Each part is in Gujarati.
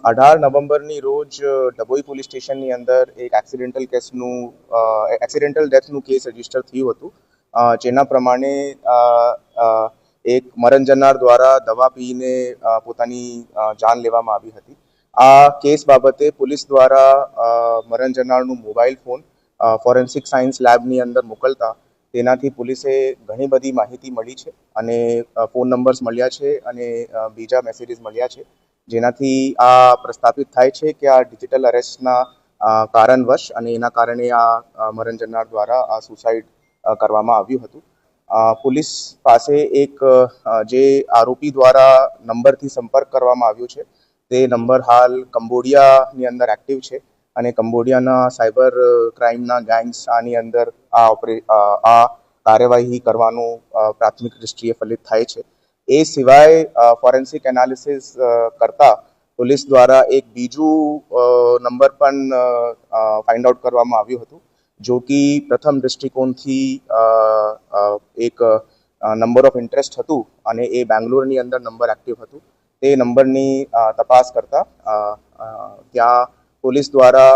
18 નવેમ્બરની રોજ ડભોઈ પોલીસ સ્ટેશનની અંદર એક એક્સિડેન્ટલ ડેથનું કેસ રજીસ્ટર થયું હતું, જેના પ્રમાણે એક મરણ જનાર દ્વારા દવા પીને પોતાની જાન લેવામાં આવી હતી. આ કેસ બાબતે પોલીસ દ્વારા મરણ જનારનું મોબાઈલ ફોન ફોરેન્સિક સાયન્સ લેબની અંદર મોકલતા તેનાથી પોલીસે ઘણી બધી માહિતી મળી છે અને ફોન નંબર્સ મળ્યા છે અને બીજા મેસેજીસ મળ્યા છે, જેનાથી આ પ્રસ્થાપિત થાય છે કે આ ડિજિટલ અરેસ્ટના કારણવશ અને એના કારણે આ મરણ જનાર દ્વારા આ સુસાઇડ કરવામાં આવ્યું હતું. પોલીસ પાસે એક જે આરોપી દ્વારા નંબરથી સંપર્ક કરવામાં આવ્યો છે તે નંબર હાલ કંબોડિયાની અંદર એક્ટિવ છે અને કંબોડિયાના સાયબર ક્રાઇમના ગેંગ્સ આની અંદર આ કાર્યવાહી કરવાનું પ્રાથમિક દૃષ્ટિએ ફલિત થાય છે. એ સિવાય ફોરેન્સિક એનાલિસિસ કરતા પોલીસ દ્વારા એક બીજું નંબર પણ ફાઇન્ડ આઉટ કરવામાં આવ્યું હતું, જો કે પ્રથમ દૃષ્ટિકોણથી એક નંબર ઓફ ઇન્ટરેસ્ટ હતું અને એ બેંગ્લોરની અંદર નંબર એક્ટિવ હતું. તે નંબરની તપાસ કરતા ત્યાં પોલીસ દ્વારા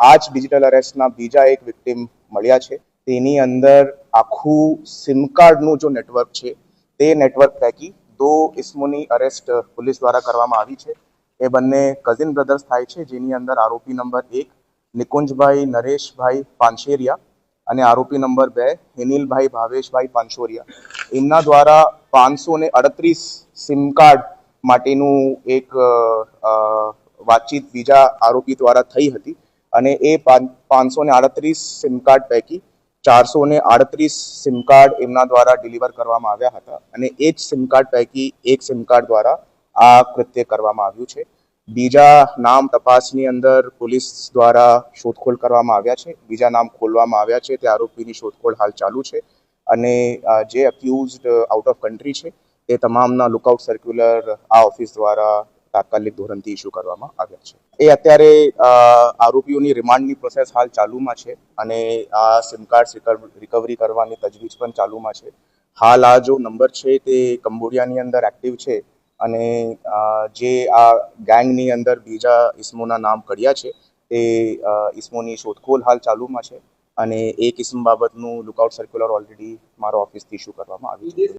આ જ ડિજિટલ અરેસ્ટના બીજા એક વિક્ટિમ મળ્યા છે. તેની અંદર આખું સિમ કાર્ડનું જો નેટવર્ક છે તે નેટવર્ક પૈકી 2 ઇસમોની અરેસ્ટ પોલીસ દ્વારા કરવામાં આવી છે. એ બંને કઝિન બ્રધર્સ થાય છે, જેની અંદર આરોપી નંબર 1 નિકુંજભાઈ નરેશભાઈ પાંચેરિયા અને આરોપી નંબર 2 હિનિલભાઈ ભાવેશભાઈ પાંચોરિયા. એમના દ્વારા 538 સિમ કાર્ડ માટેનું એક વાતચીત બીજા આરોપી દ્વારા થઈ હતી અને એ 538 સિમ કાર્ડ પૈકી 438 સિમ કાર્ડ એમના દ્વારા ડિલિવર કરવામાં આવ્યા હતા અને એ જ સિમ કાર્ડ પૈકી એક સિમ કાર્ડ દ્વારા આ કૃત્ય કરવામાં આવ્યું છે. બીજા નામ તપાસની અંદર પોલીસ દ્વારા શોધખોળ કરવામાં આવ્યા છે, બીજા નામ ખોલવામાં આવ્યા છે. તે આરોપીની શોધખોળ હાલ ચાલુ છે અને જે અક્યુઝડ આઉટ ઓફ કન્ટ્રી છે તે તમામના લુકઆઉટ સર્ક્યુલર આ ઓફિસ દ્વારા તાત્કાલિક ધોરણથી ઇસ્યુ કરવામાં આવ્યા છે. એ અત્યારે આરોપીઓની રિમાન્ડની પ્રોસેસ હાલ ચાલુમાં છે અને આ સિમ કાર્ડ રિકવરી કરવાની તજવીજ પણ ચાલુમાં છે. હાલ આ જો નંબર છે તે કંબોડિયાની અંદર એક્ટિવ છે અને જે આ ગેંગની અંદર બીજા ઇસમોના નામ કઢ્યા છે તે ઇસમોની શોધખોળ હાલ ચાલુમાં છે અને એક ઇસમ બાબતનું લુકઆઉટ સર્ક્યુલર ઓલરેડી મારા ઓફિસથી ઇસ્યુ કરવામાં આવ્યું છે.